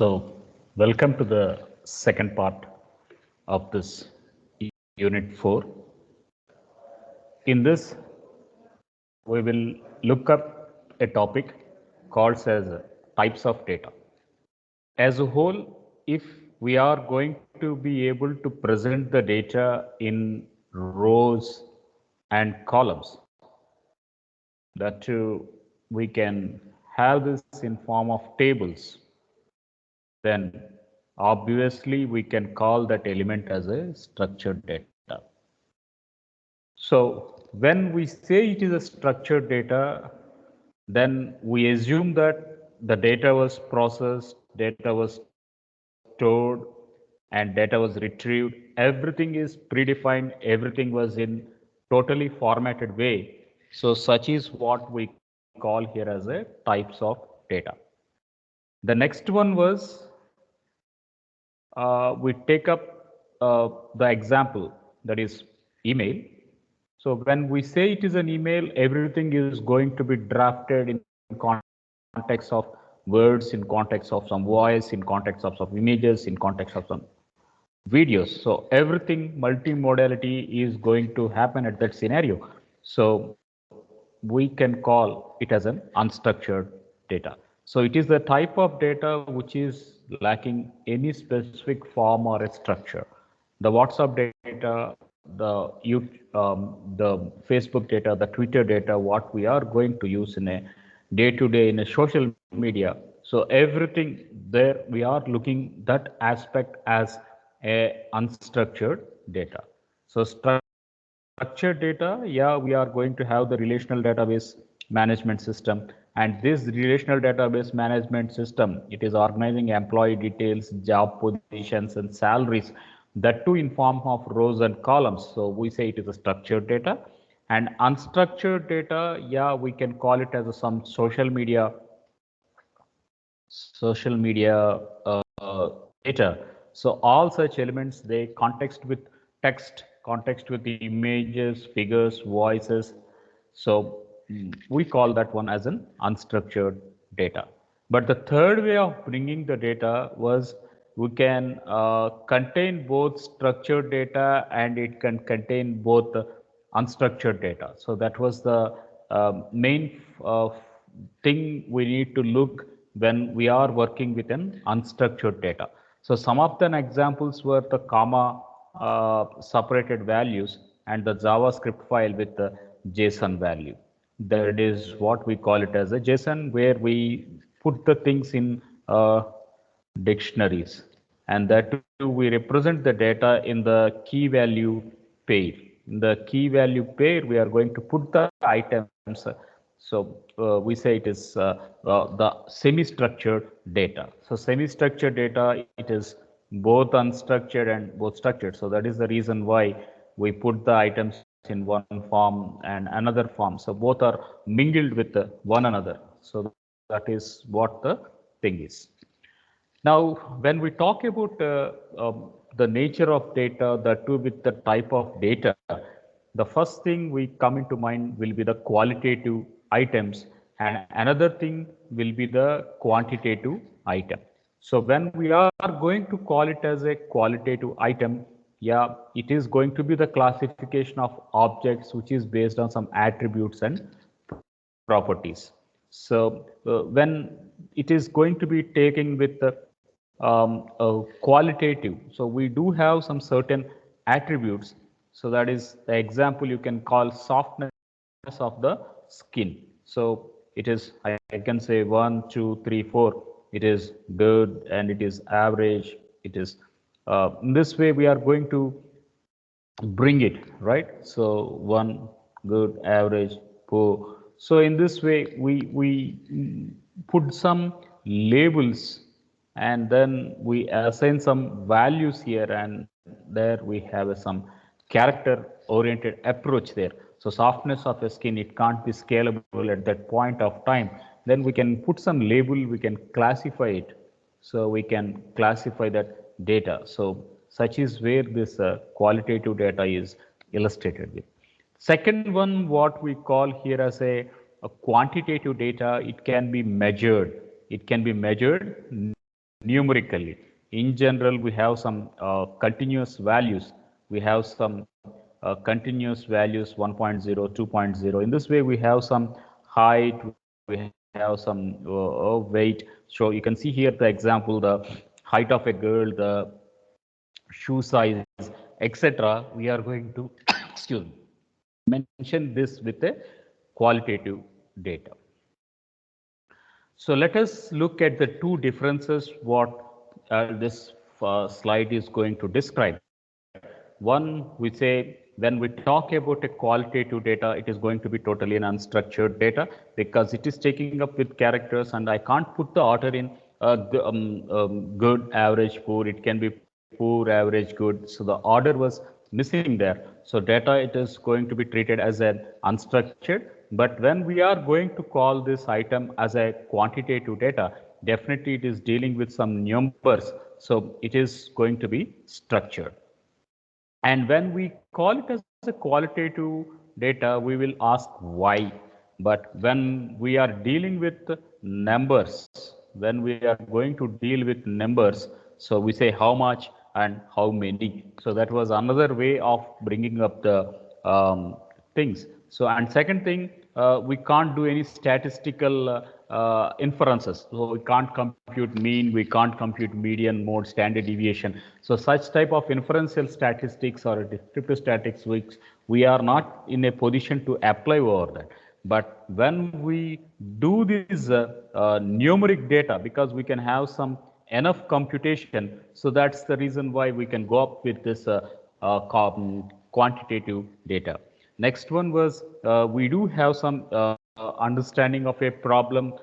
So, welcome to the second part of this Unit 4. In this, we will look up a topic called as types of data. As a whole, if we are going to be able to present the data in rows and columns, that too, we can have this in form of tables, then obviously we can call that element as a structured data. So when we say it is a structured data, then we assume that the data was processed, data was stored, and data was retrieved. Everything is predefined, everything was in totally formatted way. So such is what we call here as a types of data. The next one was we take up the example, that is email. So when we say it is an email, everything is going to be drafted in context of words, in context of some voice, in context of some images, in context of some videos. So everything multimodality is going to happen at that scenario. So we can call it as an unstructured data. So it is the type of data which is lacking any specific form or a structure. The WhatsApp data, the Facebook data, the Twitter data, what we are going to use in a day-to-day in a social media. So everything there, we are looking that aspect as a unstructured data. So structured data, yeah, we are going to have the relational database management system. And this relational database management system, it is organizing employee details, job positions, and salaries, that too in form of rows and columns. So we say it is a structured data. And unstructured data, yeah, we can call it as some social media data. So all such elements, they context with text, context with the images, figures, voices. So we call that one as an unstructured data. But the third way of bringing the data was we can contain both structured data and it can contain both unstructured data. So that was the main thing we need to look when we are working with an unstructured data. So some of the examples were the comma separated values and the JavaScript file with the JSON value. That is what we call it as a JSON, where we put the things in dictionaries, and that too we represent the data in the key value pair. In the key value pair, we are going to put the items. So we say it is the semi-structured data. So semi-structured data, it is both unstructured and both structured. So that is the reason why we put the items in one form and another form. So both are mingled with one another. So that is what the thing is. Now, when we talk about the nature of data, the two with the type of data, the first thing we come into mind will be the qualitative items, and another thing will be the quantitative item. So when we are going to call it as a qualitative item, yeah, it is going to be the classification of objects which is based on some attributes and properties. So when it is going to be taken with the qualitative, so we do have some certain attributes. So that is the example you can call softness of the skin. So it is, I can say 1, 2, 3, 4. It is good and it is average. It is in this way we are going to bring it, right? So 1, good, average, poor. So in this way we put some labels and then we assign some values here, and there we have some character oriented approach there. So softness of the skin, it can't be scalable at that point of time. Then we can put some label, we can classify it. So we can classify that data. So such is where this qualitative data is illustrated with. Second one, what we call here as a quantitative data, it can be measured. It can be measured numerically. In general, we have some continuous values. We have some continuous values 1.0, 2.0. In this way, we have some height, we have some weight. So you can see here the example, the height of a girl, the shoe size, etc. We are going to excuse me, mention this with a qualitative data. So let us look at the two differences what this slide is going to describe. One, we say when we talk about a qualitative data, it is going to be totally an unstructured data because it is taking up with characters and I can't put the order in good, average, poor. It can be poor, average, good. So the order was missing there. So data, it is going to be treated as an unstructured. But when we are going to call this item as a quantitative data, definitely it is dealing with some numbers. So it is going to be structured. And when we call it as a qualitative data, we will ask why. But when we are dealing with numbers, when we are going to deal with numbers, so we say how much and how many. So that was another way of bringing up the things. So, and second thing, we can't do any statistical inferences. So we can't compute mean, we can't compute median, mode, standard deviation. So such type of inferential statistics or descriptive statistics, which we are not in a position to apply over that. But when we do this numeric data, because we can have some enough computation, so that's the reason why we can go up with this quantitative data. Next one was we do have some understanding of a problem.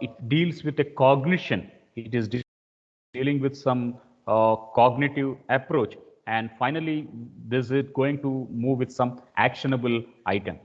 It deals with a cognition. It is dealing with some cognitive approach. And finally, this is going to move with some actionable item.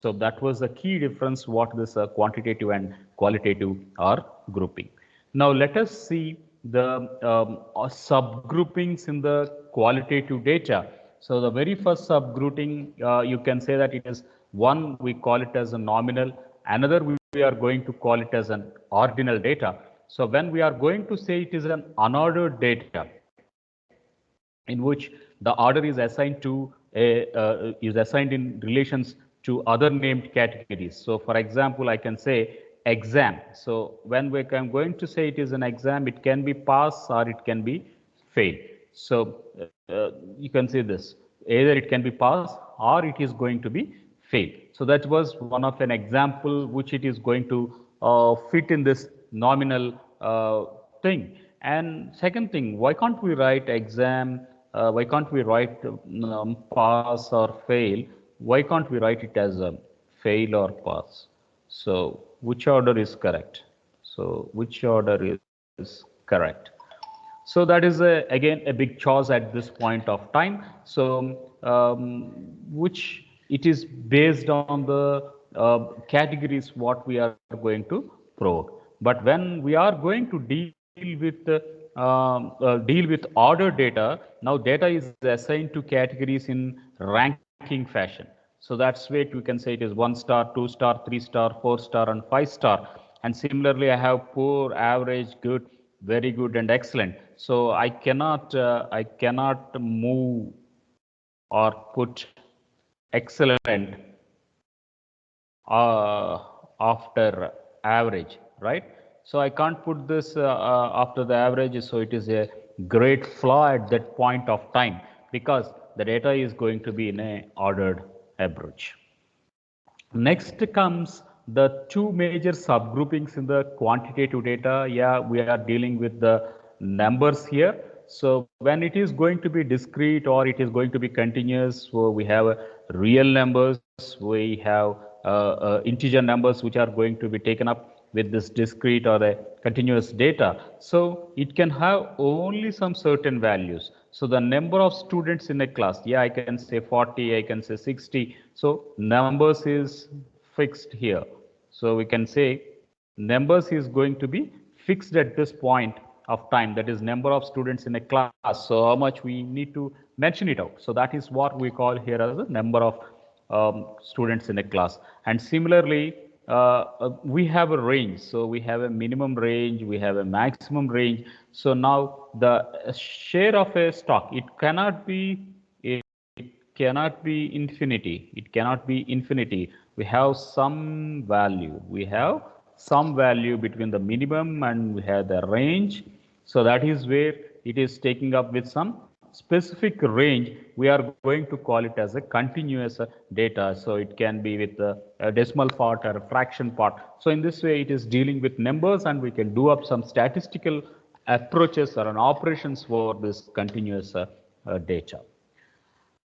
So that was the key difference what this quantitative and qualitative are grouping. Now let us see the subgroupings in the qualitative data. So the very first subgrouping, you can say that it is one, we call it as a nominal, another we are going to call it as an ordinal data. So when we are going to say it is an unordered data, in which the order is assigned to is assigned in relations to other named categories. So for example, I can say exam. So when we can going to say it is an exam, it can be pass or it can be fail. So you can say this, either it can be pass or it is going to be fail. So that was one of an example which it is going to fit in this nominal thing. And second thing, why can't we write exam? Why can't we write pass or fail? Why can't we write it as a fail or pass? So which order is correct? So which order is correct? So that is again a big choice at this point of time. So which it is based on the categories what we are going to provoke. But when we are going to deal with order data, now data is assigned to categories in ranking fashion. So that's why we can say it is 1 star, 2 star, 3 star, 4 star, and 5 star. And similarly, I have poor, average, good, very good, and excellent. So I cannot move or put excellent after average, right? So I can't put this after the average, so it is a great flaw at that point of time because the data is going to be in a ordered approach. Next comes the two major subgroupings in the quantitative data. Yeah, we are dealing with the numbers here. So when it is going to be discrete or it is going to be continuous, so we have real numbers, we have integer numbers which are going to be taken up with this discrete or a continuous data. So it can have only some certain values. So the number of students in a class, yeah, I can say 40, I can say 60. So numbers is fixed here. So we can say numbers is going to be fixed at this point of time, that is number of students in a class. So how much we need to mention it out. So that is what we call here as the number of students in a class. And similarly, we have a range. So we have a minimum range, we have a maximum range. So now the share of a stock, it cannot be infinity. It cannot be infinity. We have some value. We have some value between the minimum and we have the range. So that is where it is taking up with some specific range. We are going to call it as a continuous data. So it can be with a decimal part or a fraction part. So in this way, it is dealing with numbers and we can do up some statistical approaches or an operations for this continuous data.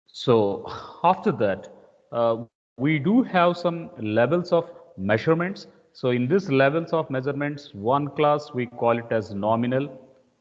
So after that, we do have some levels of measurements. So in these levels of measurements, one class we call it as nominal,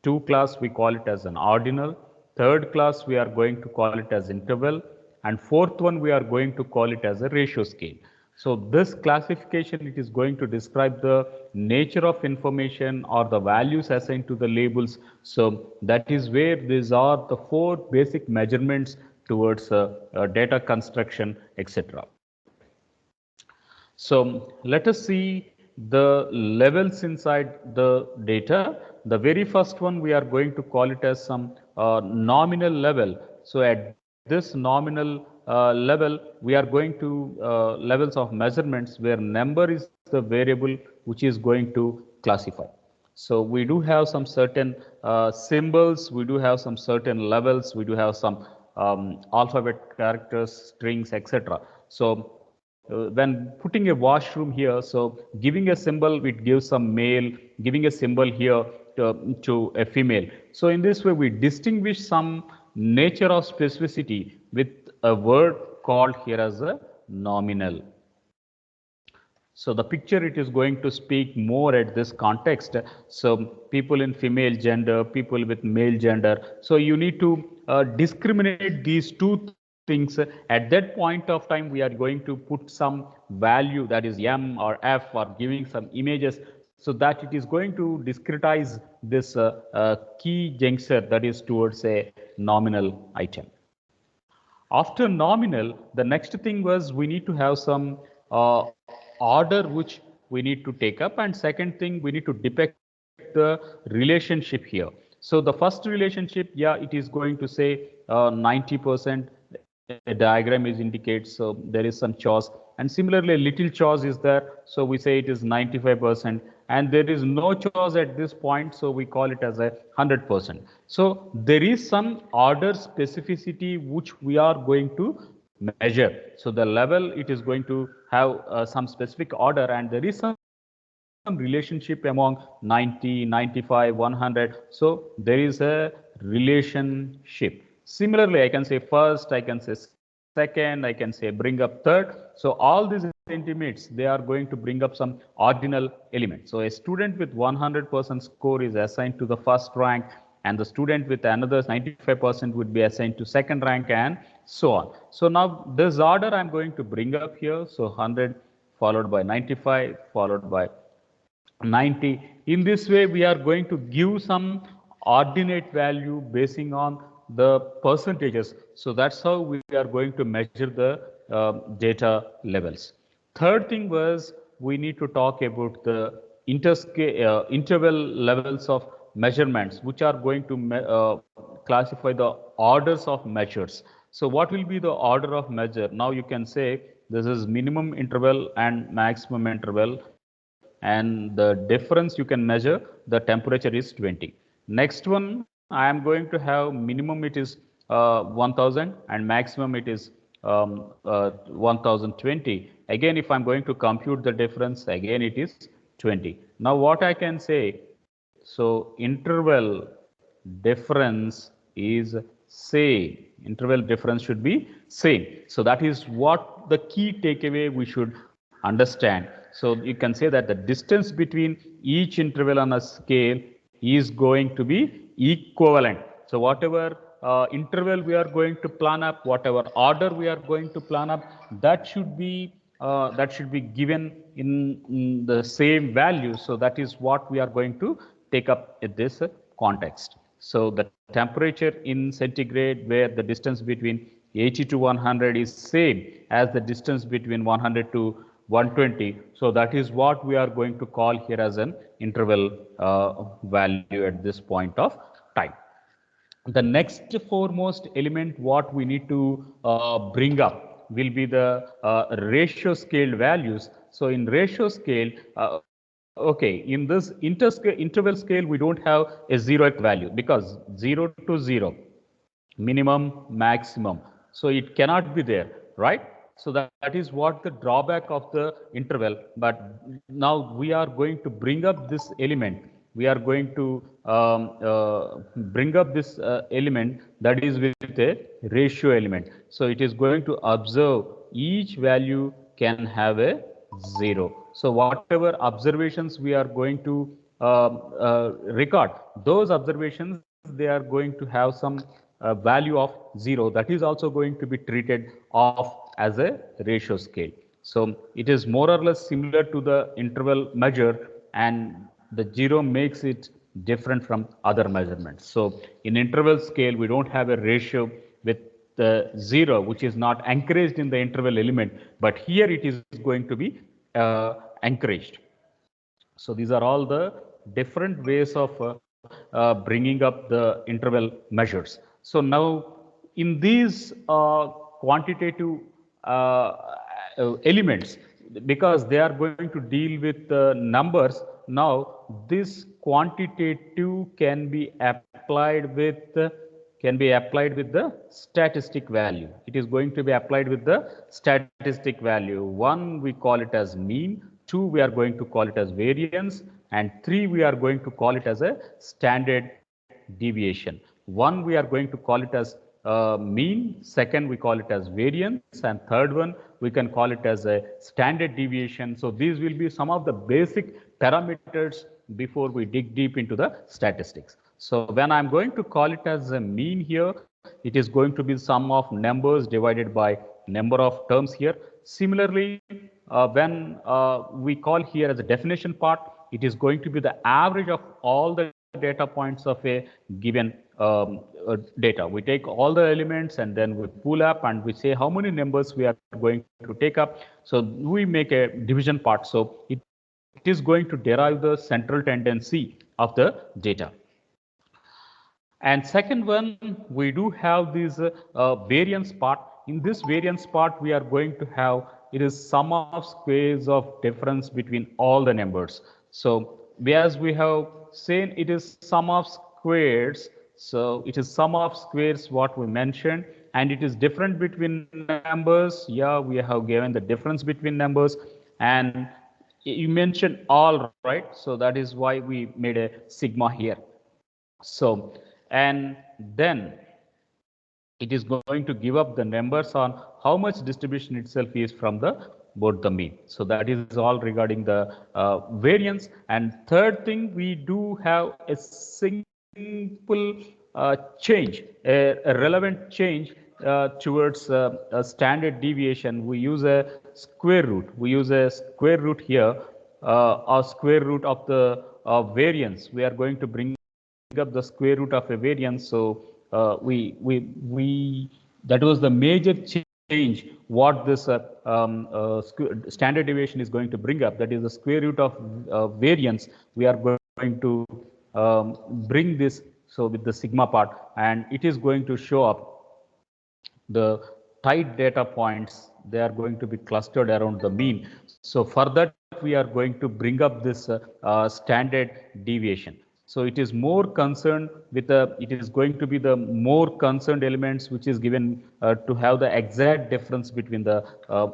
two class we call it as an ordinal, third class we are going to call it as interval, and fourth one we are going to call it as a ratio scale. So this classification, it is going to describe the nature of information or the values assigned to the labels. So that is where these are the four basic measurements towards data construction, etc. So let us see the levels inside the data. The very first one we are going to call it as some nominal level. So at this nominal level, we are going to levels of measurements where number is the variable which is going to classify. So we do have some certain symbols, we do have some certain levels, we do have some alphabet characters, strings, etc. So when putting a washroom here, so giving a symbol, it gives some male, giving a symbol here to a female. So in this way, we distinguish some nature of specificity with a word called here as a nominal. So the picture, it is going to speak more at this context. So people in female gender, people with male gender. So you need to discriminate these two things. At that point of time, we are going to put some value, that is M or F, or giving some images, so that it is going to discretize this key juncture that is towards a nominal item. After nominal, the next thing was we need to have some order which we need to take up, and second thing, we need to depict the relationship here. So the first relationship, yeah, it is going to say 90%. A diagram is indicates, so there is some choice, and similarly a little choice is there, so we say it is 95%, and there is no choice at this point, so we call it as a 100%. So there is some order specificity which we are going to measure. So the level, it is going to have some specific order, and there is some relationship among 90, 95, 100. So there is a relationship. Similarly, I can say first, I can say second, I can say bring up third. So all these intimates, they are going to bring up some ordinal element. So a student with 100% score is assigned to the first rank, and the student with another 95% would be assigned to second rank, and so on. So now this order I'm going to bring up here. So 100 followed by 95 followed by 90. In this way, we are going to give some ordinate value basing on the percentages. So that's how we are going to measure the data levels. Third thing was we need to talk about the interval levels of measurements, which are going to classify the orders of measures. So what will be the order of measure? Now you can say this is minimum interval and maximum interval, and the difference you can measure, the temperature is 20. Next one, I am going to have minimum, it is 1000, and maximum it is 1020. Again, if I'm going to compute the difference, again it is 20. Now what I can say, so interval difference is same. Interval difference should be same. So that is what the key takeaway we should understand. So you can say that the distance between each interval on a scale is going to be equivalent. So whatever interval we are going to plan up, whatever order we are going to plan up, that should be given in the same value. So that is what we are going to take up in this context. So the temperature in centigrade, where the distance between 80 to 100 is same as the distance between 100 to 120. So that is what we are going to call here as an interval value at this point of time. The next foremost element what we need to bring up will be the ratio scaled values. So in ratio scale, okay, in this interval scale, we don't have a zeroth value because 0 to 0, minimum, maximum. So it cannot be there, right? So that is what the drawback of the interval. But now we are going to bring up this element. We are going to bring up this element that is with a ratio element. So it is going to observe each value can have a 0. So whatever observations we are going to record, those observations, they are going to have some value of 0 that is also going to be treated off as a ratio scale. So it is more or less similar to the interval measure, and the 0 makes it different from other measurements. So in interval scale, we don't have a ratio with the 0, which is not encouraged in the interval element, but here it is going to be encouraged. So these are all the different ways of bringing up the interval measures. So now in these quantitative elements, because they are going to deal with numbers, now this quantitative can be applied with the statistic value. It is going to be applied with the statistic value. 1, we call it as mean. 2, we are going to call it as variance. And 3, we are going to call it as a standard deviation. 1, we are going to call it as mean. Second, we call it as variance. And third one, we can call it as a standard deviation. So these will be some of the basic parameters before we dig deep into the statistics. So when I'm going to call it as a mean here, it is going to be sum of numbers divided by number of terms here. Similarly, when we call here as a definition part, it is going to be the average of all the data points of a given data. We take all the elements and then we pull up and we say how many numbers we are going to take up. So we make a division part. So it is going to derive the central tendency of the data. And second one, we do have this variance part. In this variance part, we are going to have, it is sum of squares of difference between all the numbers. So as we have seen, it is sum of squares. So it is sum of squares what we mentioned, and it is different between numbers. Yeah, we have given the difference between numbers, and you mentioned all, right? So that is why we made a sigma here. So, and then it is going to give up the numbers on how much distribution itself is from the both the mean. So that is all regarding the variance. And third thing, we do have a simple change, a relevant change towards a standard deviation. We use a square root. We use a square root here, or square root of the variance. We are going to bring up the square root of a variance. So that was the major change what this standard deviation is going to bring up. That is the square root of variance. We are going to bring this, so with the sigma part, and it is going to show up the tight data points. They are going to be clustered around the mean. So for that, we are going to bring up this standard deviation. So it is more concerned with it is going to be the more concerned elements which is given to have the exact difference between the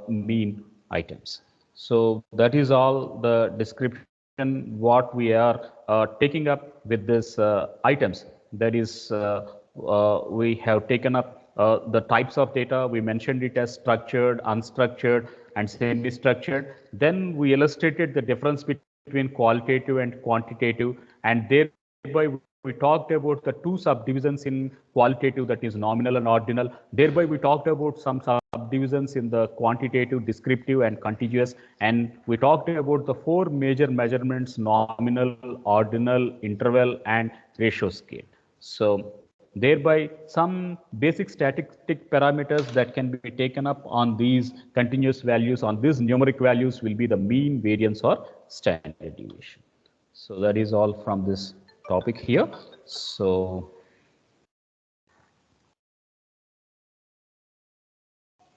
mean items. So that is all the description what we are taking up with this items. That is, we have taken up the types of data. We mentioned it as structured, unstructured, and semi-structured. Then we illustrated the difference between qualitative and quantitative, and thereby we talked about the two subdivisions in qualitative, that is nominal and ordinal. Thereby we talked about some subdivisions in the quantitative, descriptive, and contiguous, and we talked about the four major measurements: nominal, ordinal, interval, and ratio scale. So thereby some basic statistic parameters that can be taken up on these continuous values, on these numeric values, will be the mean, variance, or standard deviation. So that is all from this topic here. So